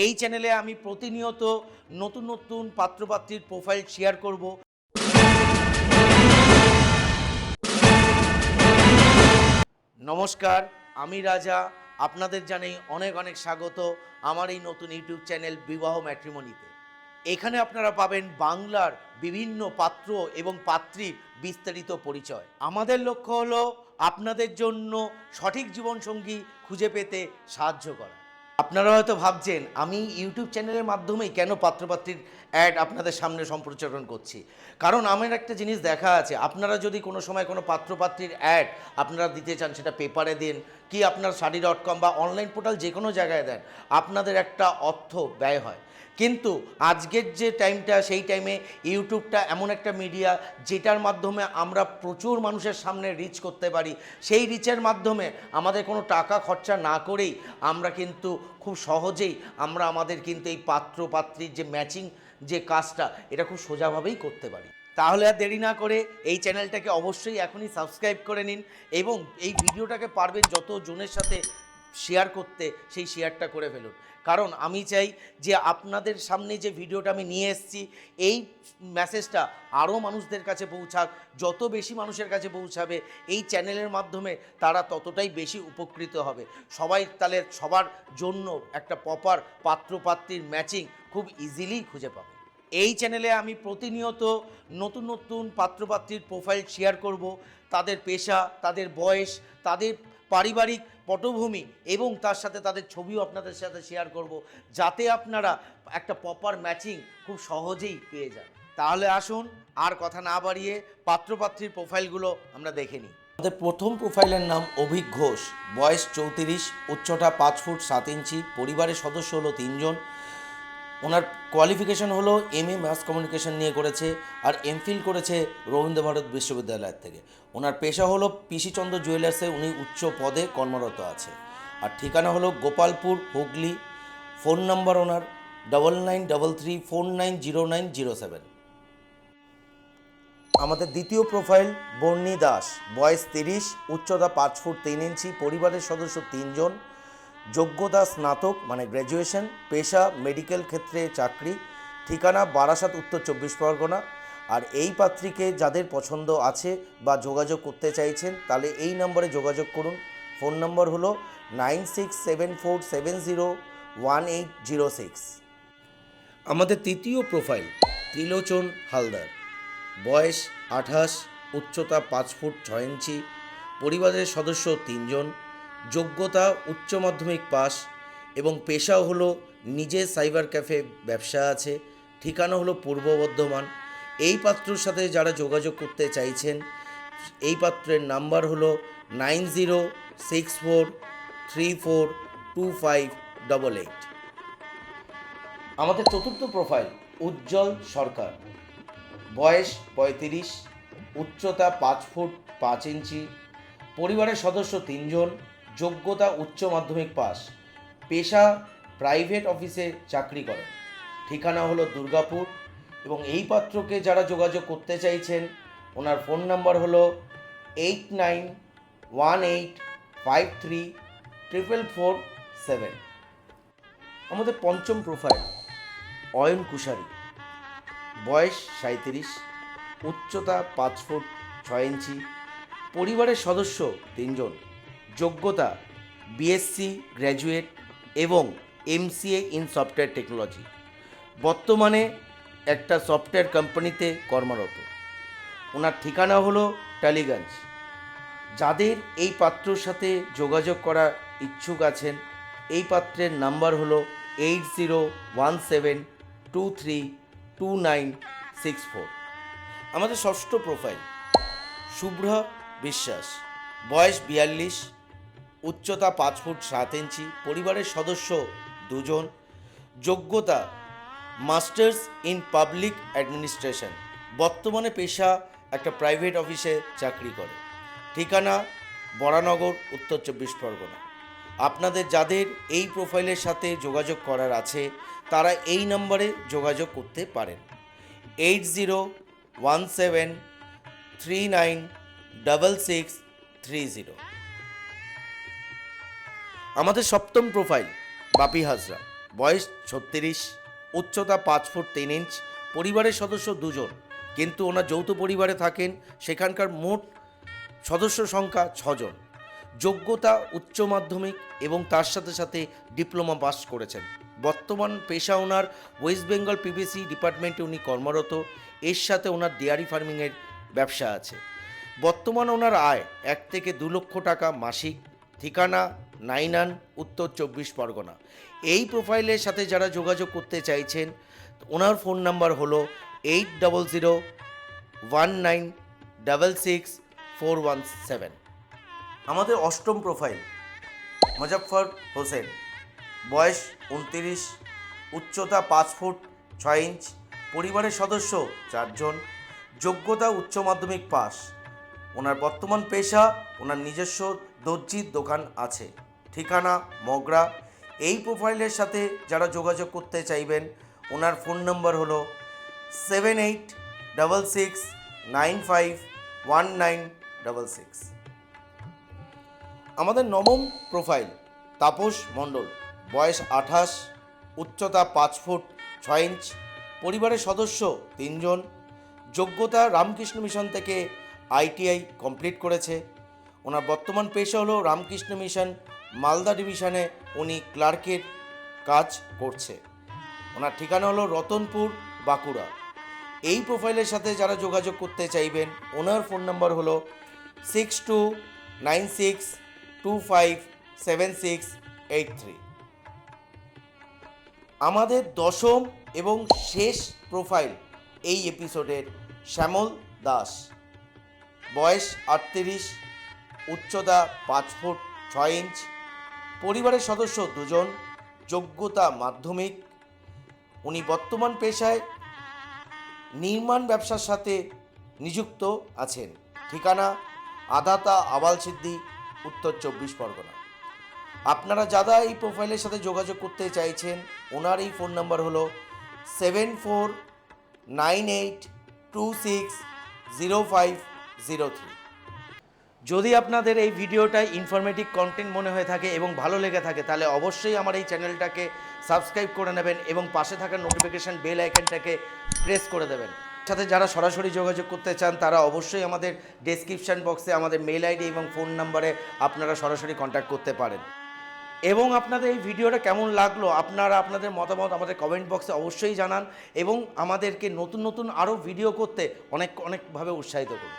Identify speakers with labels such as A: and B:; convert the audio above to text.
A: এই চ্যানেলে আমি প্রতিনিয়ত নতুন নতুন পাত্রপাত্রীর প্রোফাইল শেয়ার করব। নমস্কার, আমি রাজা। আপনাদের জানাই অনেক অনেক স্বাগত আমার এই নতুন ইউটিউব চ্যানেল বিবাহ ম্যাট্রিমনিতে। এখানে আপনারা পাবেন বাংলার বিভিন্ন পাত্র এবং পাত্রীর বিস্তারিত পরিচয়। আমাদের লক্ষ্য হলো আপনাদের জন্য সঠিক জীবনসঙ্গী খুঁজে পেতে সাহায্য করা। আপনারা হয়তো ভাবছেন আমি ইউটিউব চ্যানেলের মাধ্যমেই কেন পাত্রপাত্রীর অ্যাড আপনাদের সামনে সম্প্রচারণ করছি। কারণ আমার একটা জিনিস দেখা আছে, আপনারা যদি কোনো সময় কোনো পাত্রপাত্রীর অ্যাড আপনারা দিতে চান, সেটা পেপারে দিন কি আপনার শাড়ি.com বা অনলাইন পোর্টাল যে কোনো জায়গায় দেন, আপনাদের একটা অর্থ ব্যয় হয়। কিন্তু আজকের যে টাইমটা, সেই টাইমে ইউটিউবটা এমন একটা মিডিয়া যেটার মাধ্যমে আমরা প্রচুর মানুষের সামনে রিচ করতে পারি। সেই রিচের মাধ্যমে আমাদের কোনো টাকা খরচা না করেই আমরা কিন্তু খুব সহজেই আমাদের কিন্তু এই পাত্র পাত্রীর যে ম্যাচিং যে কাজটা, এটা খুব সোজাভাবেই করতে পারি। তাহলে আর দেরি না করে এই চ্যানেলটাকে অবশ্যই এখনই সাবস্ক্রাইব করে নিন এবং এই ভিডিওটাকে পারবেন যত জনের সাথে শেয়ার করতে, সেই শেয়ারটা করে ফেলুন। কারণ আমি চাই যে আপনাদের সামনে যে ভিডিওটা আমি নিয়ে এসেছি, এই মেসেজটা আরও মানুষদের কাছে পৌঁছাক। যত বেশি মানুষের কাছে পৌঁছাবে এই চ্যানেলের মাধ্যমে, তারা ততটাই বেশি উপকৃত হবে। সবাই তাহলে সবার জন্য একটা প্রপার পাত্রপাত্রীর ম্যাচিং খুব ইজিলি খুঁজে পাবে। এই চ্যানেলে আমি প্রতিনিয়ত নতুন নতুন পাত্রপাত্রীর প্রোফাইল শেয়ার করব। তাদের পেশা, তাদের বয়স, তাদের পারিবারিক পটভূমি এবং তার সাথে তাদের ছবিও আপনাদের সাথে শেয়ার করব, যাতে আপনারা একটা প্রপার ম্যাচিং খুব সহজেই পেয়ে যান। তাহলে আসুন আর কথা না বাড়িয়ে পাত্রপাত্রীর প্রোফাইলগুলো আমরা দেখে নিই। আমাদের প্রথম প্রোফাইলের নাম অভিক ঘোষ, বয়স 34, উচ্চতা 5 ফুট 7 ইঞ্চি, পরিবারের সদস্য হলো 3 জন। ওনার কোয়ালিফিকেশন হলো MA ম্যাথস কমিউনিকেশন নিয়ে করেছে আর MPhil করেছে রবীন্দ্র বিশ্ববিদ্যালয় থেকে। ওনার পেশা হলো পিসি চন্দ্র জুয়েলার্সে উনি উচ্চ পদে কর্মরত আছে। আর ঠিকানা হলো গোপালপুর, হুগলি। ফোন নাম্বার ওনার 9933490907। আমাদের দ্বিতীয় প্রোফাইল বর্ণী দাস, বয়স 30, উচ্চতা 5 ফুট 3 ইঞ্চি, পরিবারের সদস্য 3 জন, যোগ্যতা স্নাতক মানে গ্র্যাজুয়েশন, পেশা মেডিকেল ক্ষেত্রে চাকরি, ঠিকানা বারাসাত, উত্তর 24 পরগনা। আর এই পাত্রীকে যাদের পছন্দ আছে বা যোগাযোগ করতে চাইছেন, তাহলে এই নম্বরে যোগাযোগ করুন। ফোন নম্বর হলো 9674701806। আমাদের তৃতীয় প্রোফাইল ত্রিলোচন হালদার, বয়স 28, উচ্চতা 5 ফুট 6 ইঞ্চি, পরিবারের সদস্য 3 জন, যোগ্যতা উচ্চ মাধ্যমিক পাস এবং পেশাও হলো নিজের সাইবার ক্যাফে ব্যবসা আছে, ঠিকানা হলো পূর্ব বর্ধমান। এই পাত্রর সাথে যারা যোগাযোগ করতে চাইছেন, এই পাত্রের নাম্বার হলো 9064342588। আমাদের চতুর্থ প্রোফাইল উজ্জ্বল সরকার, বয়স 35, উচ্চতা 5 ফুট 5 ইঞ্চি, পরিবারের সদস্য 3 জন, যোগ্যতা উচ্চ মাধ্যমিক পাস, পেশা প্রাইভেট অফিসে চাকরি করেন, ঠিকানা হলো দুর্গাপুর। এবং এই পাত্রকে যারা যোগাযোগ করতে চাইছেন, ওনার ফোন নাম্বার হলো 8918534447। আমাদের পঞ্চম প্রোফাইল অয়ন কুশারি, বয়স 37, উচ্চতা 5 ফুট 6 ইঞ্চি, পরিবারের সদস্য 3 জন, যোগ্যতা BSc গ্র্যাজুয়েট এবং MCA ইন সফটওয়্যার টেকনোলজি, বর্তমানে একটা সফটওয়্যার কোম্পানিতে কর্মরত। ওনার ঠিকানা হলো টালিগঞ্জ। যাদের এই পাত্রর সাথে যোগাযোগ করার ইচ্ছুক আছেন, এই পাত্রের নাম্বার হলো 8017232964। আমাদের ষষ্ঠ প্রোফাইল শুভ্রা বিশ্বাস, বয়স 42, উচ্চতা 5 ফুট 7 ইঞ্চি, পরিবারের সদস্য 2 জন, যোগ্যতা মাস্টার্স ইন পাবলিক অ্যাডমিনিস্ট্রেশন, বর্তমানে পেশা একটা প্রাইভেট অফিসে চাকরি করে, ঠিকানা বরানগর, উত্তর 24 পরগনা। আপনাদের যাদের এই প্রোফাইলের সাথে যোগাযোগ করার আছে, তারা এই নম্বরে যোগাযোগ করতে পারেন 8017396630। আমাদের সপ্তম প্রোফাইল বাপি হাজরা, বয়স 36, উচ্চতা 5 ফুট 3 ইঞ্চ, পরিবারের সদস্য 2 জন, কিন্তু ওনার যৌথ পরিবারে থাকেন, সেখানকার মোট সদস্য সংখ্যা 6 জন। যোগ্যতা উচ্চ মাধ্যমিক এবং তার সাথে সাথে ডিপ্লোমা পাস করেছেন। বর্তমান পেশা ওনার ওয়েস্ট বেঙ্গল পিবিসি ডিপার্টমেন্টে উনি কর্মরত, এর সাথে ওনার ডেয়ারি ফার্মিংয়ের ব্যবসা আছে। বর্তমান ওনার আয় 1 থেকে 2 লক্ষ টাকা মাসিক। ঠিকানা নাইনান, উত্তর 24 পরগনা। এই প্রোফাইলের সাথে যারা যোগাযোগ করতে চাইছেন, ওনার ফোন নাম্বার হলো 8001966417। আমাদের অষ্টম প্রোফাইল মুজফ্ফর হোসেন, বয়স 29, উচ্চতা 5 ফুট 6 ইঞ্চ, পরিবারের সদস্য 4 জন, যোগ্যতা উচ্চ মাধ্যমিক পাস। ওনার বর্তমান পেশা, ওনার নিজস্ব দর্জির দোকান আছে। ঠিকানা মগরা। এই প্রোফাইলের সাথে যারা যোগাযোগ করতে চাইবেন, ওনার ফোন নম্বর হলো 7866951966। আমাদের নবম প্রোফাইল তাপস মণ্ডল, বয়স 28, উচ্চতা 5 ফুট 6 ইঞ্চ, পরিবারের সদস্য 3 জন, যোগ্যতা রামকৃষ্ণ মিশন থেকে ITI কমপ্লিট করেছে। ওনার বর্তমান পেশা হলো রামকৃষ্ণ মিশন মালদা ডিভিশনে উনি ক্লার্কের কাজ করছে। ওনার ঠিকানা হলো রতনপুর, বাঁকুড়া। এই প্রোফাইলের সাথে যারা যোগাযোগ করতে চাইবেন, ওনার ফোন নাম্বার হলো 6296257683। আমাদের দশম এবং শেষ প্রোফাইল এই এপিসোডের শ্যামল দাস, বয়স 38, উচ্চতা 5 ফুট 6 ইঞ্চ, পরিবারের সদস্য 2 জন, যোগ্যতা মাধ্যমিক। উনি বর্তমান পেশায় নির্মাণ ব্যবসার সাথে নিযুক্ত আছেন। ঠিকানা আদাতা আবালসিদ্ধি, উত্তর 24 পরগনা। আপনারা যারা এই প্রোফাইলের সাথে যোগাযোগ করতে চাইছেন, ওনার এই ফোন নাম্বার হলো 7498260503। যদি আপনাদের এই ভিডিওটা ইনফরমেটিভ কন্টেন্ট মনে হয়ে থাকে এবং ভালো লেগে থাকে, তাহলে অবশ্যই আমার এই চ্যানেলটাকে সাবস্ক্রাইব করে নেবেন এবং পাশে থাকা নোটিফিকেশান বেল আইকনটাকে প্রেস করে দেবেন। সাথে যারা সরাসরি যোগাযোগ করতে চান, তারা অবশ্যই আমাদের ডেসক্রিপশান বক্সে আমাদের মেল আইডি এবং ফোন নাম্বারে আপনারা সরাসরি কন্ট্যাক্ট করতে পারেন। এবং আপনাদের এই ভিডিওটা কেমন লাগলো, আপনারা আপনাদের মতামত আমাদের কমেন্ট বক্সে অবশ্যই জানান এবং আমাদেরকে নতুন নতুন আরও ভিডিও করতে অনেকভাবে উৎসাহিত করুন।